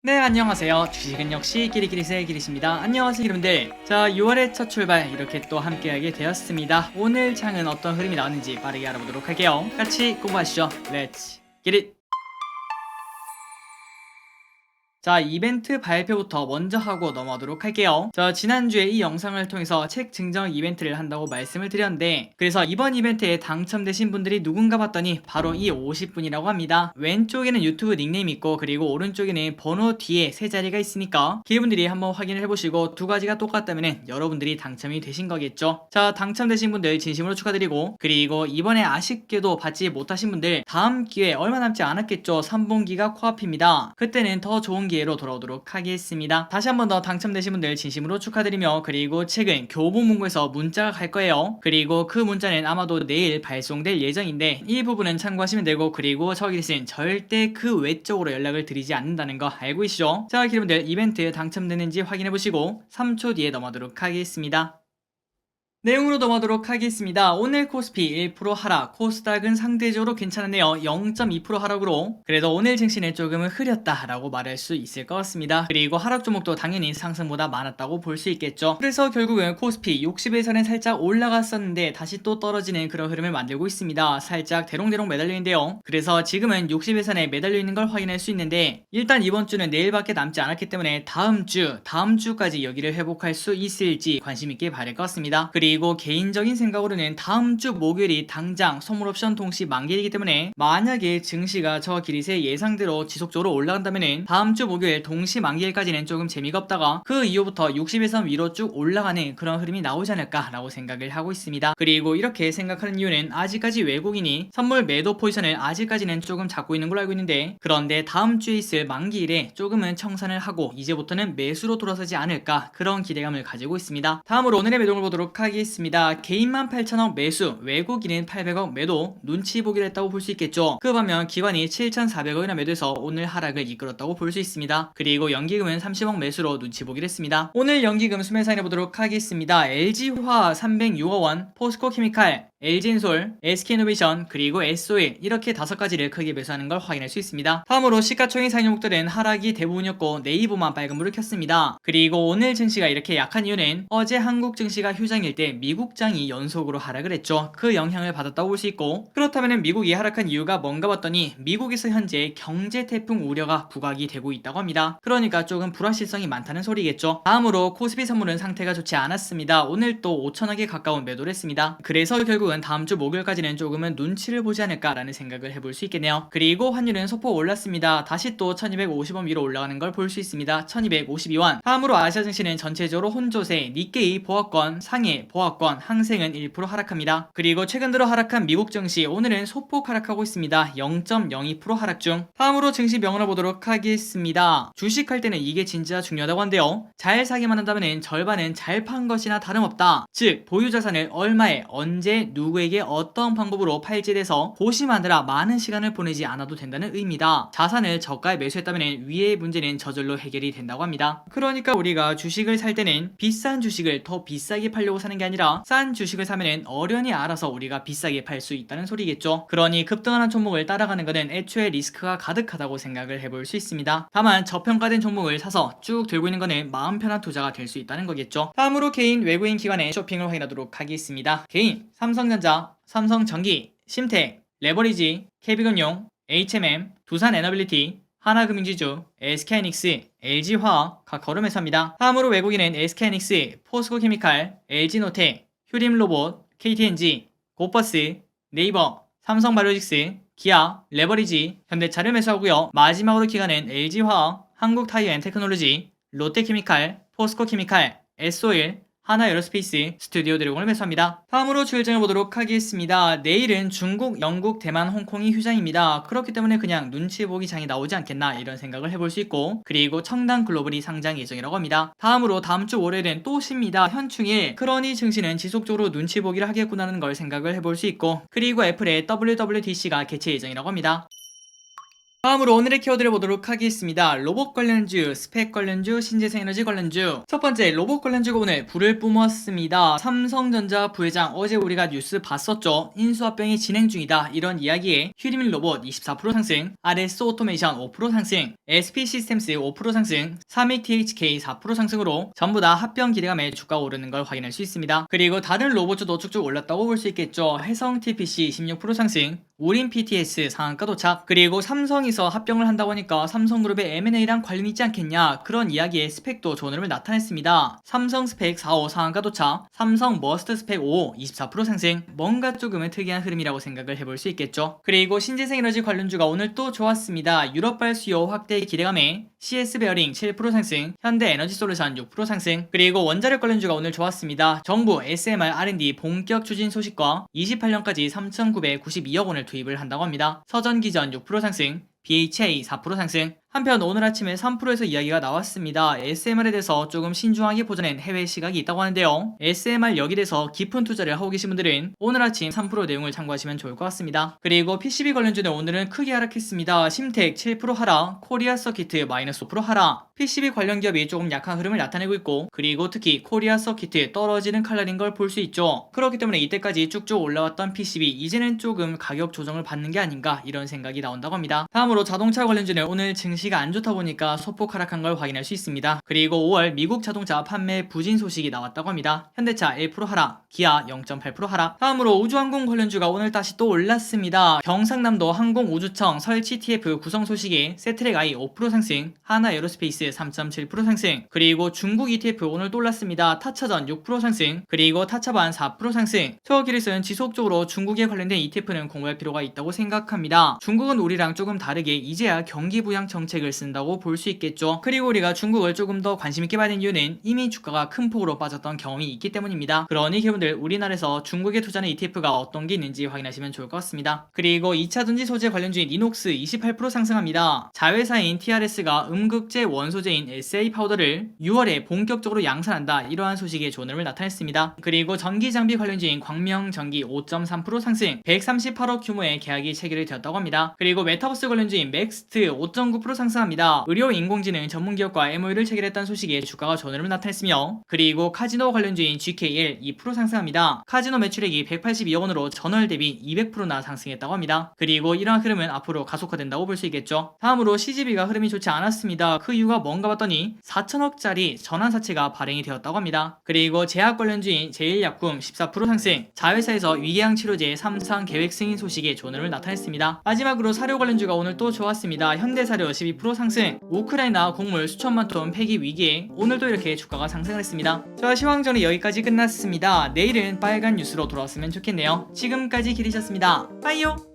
네, 안녕하세요. 주식은 역시 끼리끼리새 끼리십니다. 안녕하세요, 여러분들. 자, 6월의 첫 출발 이렇게 또 함께하게 되었습니다. 오늘 장은 어떤 흐름이 나왔는지 빠르게 알아보도록 할게요. 같이 공부하시죠. Let's get it! 자, 이벤트 발표부터 먼저 하고 넘어가도록 할게요. 자, 지난주에 이 영상을 통해서 책 증정 이벤트를 한다고 말씀을 드렸는데, 그래서 이번 이벤트에 당첨되신 분들이 누군가 봤더니 바로 이 50분이라고 합니다. 왼쪽에는 유튜브 닉네임 있고, 그리고 오른쪽에는 번호 뒤에 세 자리가 있으니까 기분들이 한번 확인을 해보시고 두 가지가 똑같다면 여러분들이 당첨이 되신 거겠죠. 자, 당첨되신 분들 진심으로 축하드리고, 그리고 이번에 아쉽게도 받지 못하신 분들 다음 기회 얼마 남지 않았겠죠. 3분기가 코앞입니다. 그때는 더 좋은 기회로 돌아오도록 하겠습니다. 다시 한 번 더 당첨되신 분들 진심으로 축하드리며, 그리고 책은 교보문고에서 문자가 갈 거예요. 그리고 그 문자는 아마도 내일 발송될 예정인데 이 부분은 참고하시면 되고, 그리고 저기는 절대 그 외적으로 연락을 드리지 않는다는 거 알고 계시죠? 자, 여러분들 이벤트 당첨되는지 확인해보시고 3초 뒤에 넘어가도록 하겠습니다. 내용으로 넘어가도록 하겠습니다. 오늘 코스피 1% 하락, 코스닥은 상대적으로 괜찮은데요. 0.2% 하락으로 그래도 오늘 증시는 조금은 흐렸다라고 말할 수 있을 것 같습니다. 그리고 하락 종목도 당연히 상승보다 많았다고 볼 수 있겠죠. 그래서 결국은 코스피 60에서는 살짝 올라갔었는데 다시 또 떨어지는 그런 흐름을 만들고 있습니다. 살짝 대롱대롱 매달려 있는데요. 그래서 지금은 60에선에 매달려 있는 걸 확인할 수 있는데, 일단 이번 주는 내일밖에 남지 않았기 때문에 다음 주까지 여기를 회복할 수 있을지 관심 있게 봐야 될 것 같습니다. 그리고 개인적인 생각으로는 다음 주 목요일이 당장 선물옵션 동시 만기이기 때문에 만약에 증시가 저 기릿의 예상대로 지속적으로 올라간다면 다음 주 목요일 동시 만기일까지는 조금 재미가 없다가 그 이후부터 60에서 위로 쭉 올라가는 그런 흐름이 나오지 않을까라고 생각을 하고 있습니다. 그리고 이렇게 생각하는 이유는 아직까지 외국인이 선물 매도 포지션을 아직까지는 조금 잡고 있는 걸로 알고 있는데, 그런데 다음 주에 있을 만기일에 조금은 청산을 하고 이제부터는 매수로 돌아서지 않을까, 그런 기대감을 가지고 있습니다. 다음으로 오늘의 매동을 보도록 하겠습니다. 개인만 8천억 매수, 외국인은 800억 매도, 눈치 보기를 했다고 볼 수 있겠죠. 그 반면 기관이 7,400억이나 매도해서 오늘 하락을 이끌었다고 볼 수 있습니다. 그리고 연기금은 30억 매수로 눈치 보기를 했습니다. 오늘 연기금 수매사 해보도록 하겠습니다. LG화학 306억원, 포스코케미칼, LG엔솔, SK이노베이션, 그리고 SO일 이렇게 5가지를 크게 매수하는 걸 확인할 수 있습니다. 다음으로 시가총액 상위 종목들은 하락이 대부분이었고 네이버만 빨간불을 켰습니다. 그리고 오늘 증시가 이렇게 약한 이유는 어제 한국 증시가 휴장일 때 미국장이 연속으로 하락을 했죠. 그 영향을 받았다고 볼 수 있고, 그렇다면 미국이 하락한 이유가 뭔가 봤더니 미국에서 현재 경제 태풍 우려가 부각이 되고 있다고 합니다. 그러니까 조금 불확실성이 많다는 소리겠죠. 다음으로 코스피 선물은 상태가 좋지 않았습니다. 오늘 또 5천억에 가까운 매도를 했습니다. 그래서 결국은 다음 주 목요일까지는 조금은 눈치를 보지 않을까라는 생각을 해볼 수 있겠네요. 그리고 환율은 소폭 올랐습니다. 다시 또 1250원 위로 올라가는 걸 볼 수 있습니다. 1252원. 다음으로 아시아 증시는 전체적으로 혼조세, 니케이 보합권, 상해 보합권, 항생은 1% 하락합니다. 그리고 최근 들어 하락한 미국 증시 오늘은 소폭 하락하고 있습니다. 0.02% 하락 중. 다음으로 증시 명언을 보도록 하겠습니다. 주식할 때는 이게 진짜 중요하다고 한데요. 잘 사기만 한다면 절반은 잘 판 것이나 다름없다. 즉 보유 자산을 얼마에, 언제, 누구에게 어떤 방법으로 팔지에 대해서 고심하느라 많은 시간을 보내지 않아도 된다는 의미다. 자산을 저가에 매수했다면 위의 문제는 저절로 해결이 된다고 합니다. 그러니까 우리가 주식을 살 때는 비싼 주식을 더 비싸게 팔려고 사는 게 아니라 싼 주식을 사면은 어련히 알아서 우리가 비싸게 팔 수 있다는 소리겠죠. 그러니 급등하는 종목을 따라가는 것은 애초에 리스크가 가득하다고 생각을 해볼 수 있습니다. 다만 저평가된 종목을 사서 쭉 들고 있는 것은 마음 편한 투자가 될 수 있다는 거겠죠. 다음으로 개인, 외국인 기관의 쇼핑을 확인하도록 하겠습니다. 개인, 삼성전자, 삼성전기, 심택, 레버리지, KB금융, HMM, 두산에너빌리티, 하나금융지주, SK하이닉스, LG화학 각 거름해서입니다. 다음으로 외국인은 SK하이닉스, 포스코케미칼, LG노텍, 휴림로봇, KTNG, 고퍼스, 네이버, 삼성바이오로직스, 기아, 레버리지, 현대차를 매수하고요. 마지막으로 기관은 LG화학, 한국타이어앤테크놀로지, 롯데케미칼, 포스코케미칼, S오일, 하나에어로스페이스, 스튜디오드래곤을 매수합니다. 다음으로 주일정을 보도록 하겠습니다. 내일은 중국, 영국, 대만, 홍콩이 휴장입니다. 그렇기 때문에 그냥 눈치 보기 장이 나오지 않겠나 이런 생각을 해볼 수 있고, 그리고 청당 글로벌이 상장 예정이라고 합니다. 다음으로 다음 주 월요일은 또 쉽니다. 현충일. 그러니 증시는 지속적으로 눈치 보기를 하겠구나는 걸 생각을 해볼 수 있고, 그리고 애플의 WWDC가 개최 예정이라고 합니다. 다음으로 오늘의 키워드를 보도록 하겠습니다. 로봇 관련주, 스펙 관련주, 신재생에너지 관련주. 첫 번째, 로봇 관련주가 오늘 불을 뿜었습니다. 삼성전자 부회장, 어제 우리가 뉴스 봤었죠. 인수합병이 진행 중이다, 이런 이야기에 휴리밀 로봇 24% 상승, RS 오토메이션 5% 상승, SP 시스템스 5% 상승, 삼익 THK 4% 상승으로 전부 다 합병 기대감에 주가가 오르는 걸 확인할 수 있습니다. 그리고 다른 로봇주도 쭉쭉 올랐다고 볼 수 있겠죠. 해성 TPC 16% 상승, 우린 PTS 상한가 도착, 그리고 삼성에서 합병을 한다고 하니까 삼성그룹의 M&A랑 관련이 있지 않겠냐, 그런 이야기에 스펙도 좋은 흐름을 나타냈습니다. 삼성 스펙 4.5 상한가 도착, 삼성 머스트 스펙 5 24% 상승, 뭔가 조금은 특이한 흐름이라고 생각을 해볼 수 있겠죠. 그리고 신재생에너지 관련주가 오늘 또 좋았습니다. 유럽발 수요 확대 기대감에 CS 베어링 7% 상승, 현대에너지솔루션 6% 상승, 그리고 원자력 관련주가 오늘 좋았습니다. 정부 SMR R&D 본격 추진 소식과 28년까지 3,992억 원을 투입을 한다고 합니다. 서전기전 6% 상승, BHA 4% 상승. 한편 오늘 아침에 3%에서 이야기가 나왔습니다. SMR에 대해서 조금 신중하게 보자는 해외 시각이 있다고 하는데요. SMR 여기에 대해서 깊은 투자를 하고 계신 분들은 오늘 아침 3% 내용을 참고하시면 좋을 것 같습니다. 그리고 PCB 관련주는 오늘은 크게 하락했습니다. 심텍 7% 하락, 코리아 서키트 마이너스 5% 하락. PCB 관련 기업이 조금 약한 흐름을 나타내고 있고, 그리고 특히 코리아 서키트 떨어지는 칼날인 걸 볼 수 있죠. 그렇기 때문에 이때까지 쭉쭉 올라왔던 PCB 이제는 조금 가격 조정을 받는 게 아닌가, 이런 생각이 나온다고 합니다. 다음으로 자동차 관련주는 오늘 증시가 안 좋다 보니까 소폭 하락한 걸 확인할 수 있습니다. 그리고 5월 미국 자동차 판매 부진 소식이 나왔다고 합니다. 현대차 1% 하락, 기아 0.8% 하락. 다음으로 우주항공 관련주가 오늘 다시 또 올랐습니다. 경상남도 항공우주청 설치 TF 구성 소식에 세트랙 I 5% 상승, 하나 에어로스페이스 3.7% 상승, 그리고 중국 ETF 오늘 또 올랐습니다. 타차전 6% 상승, 그리고 타차반 4% 상승. 투어기릿은 지속적으로 중국에 관련된 ETF는 공부할 필요가 있다고 생각합니다. 중국은 우리랑 조금 다르게 이제야 경기 부양 정책을 쓴다고 볼 수 있겠죠. 그리고 우리가 중국을 조금 더 관심 있게 봐야 되는 이유는 이미 주가가 큰 폭으로 빠졌던 경험이 있기 때문입니다. 그러니 여러분들 우리나라에서 중국에 투자하는 ETF가 어떤 게 있는지 확인하시면 좋을 것 같습니다. 그리고 2차전지 소재 관련주인 이녹스 28% 상승합니다. 자회사인 TRS가 음극재 원소재인 SA 파우더를 6월에 본격적으로 양산한다, 이러한 소식에 좋은 흐름을 나타냈습니다. 그리고 전기장비 관련주인 광명전기 5.3% 상승, 138억 규모의 계약이 체결이 되었다고 합니다. 그리고 메타버스 관련주인 맥스트 5.9% 상승합니다. 의료 인공지능 전문기업과 MOU를 체결했다는 소식에 주가가 좋은 흐름을 나타냈으며, 그리고 카지노 관련주인 GKL 2% 상승합니다. 카지노 매출액이 182억 원으로 전월 대비 200%나 상승했다고 합니다. 그리고 이러한 흐름은 앞으로 가속화된다고 볼 수 있겠죠. 다음으로 CGV가 흐름이 좋지 않았습니다. 그 이유가 뭔가 봤더니 4천억짜리 전환사채가 발행이 되었다고 합니다. 그리고 제약 관련주인 제일약품 14% 상승, 자회사에서 위궤양 치료제 3상 계획 승인 소식에 좋은 흐름을 나타냈습니다. 마지막으로 사료 관련주가 오늘 또 좋았습니다. 현대사료 12% 상승, 우크라이나 곡물 수천만 톤 폐기 위기에 오늘도 이렇게 주가가 상승을 했습니다. 자, 시황전이 여기까지 끝났습니다. 내일은 빨간 뉴스로 돌아왔으면 좋겠네요. 지금까지 기리셨습니다. 빠이요.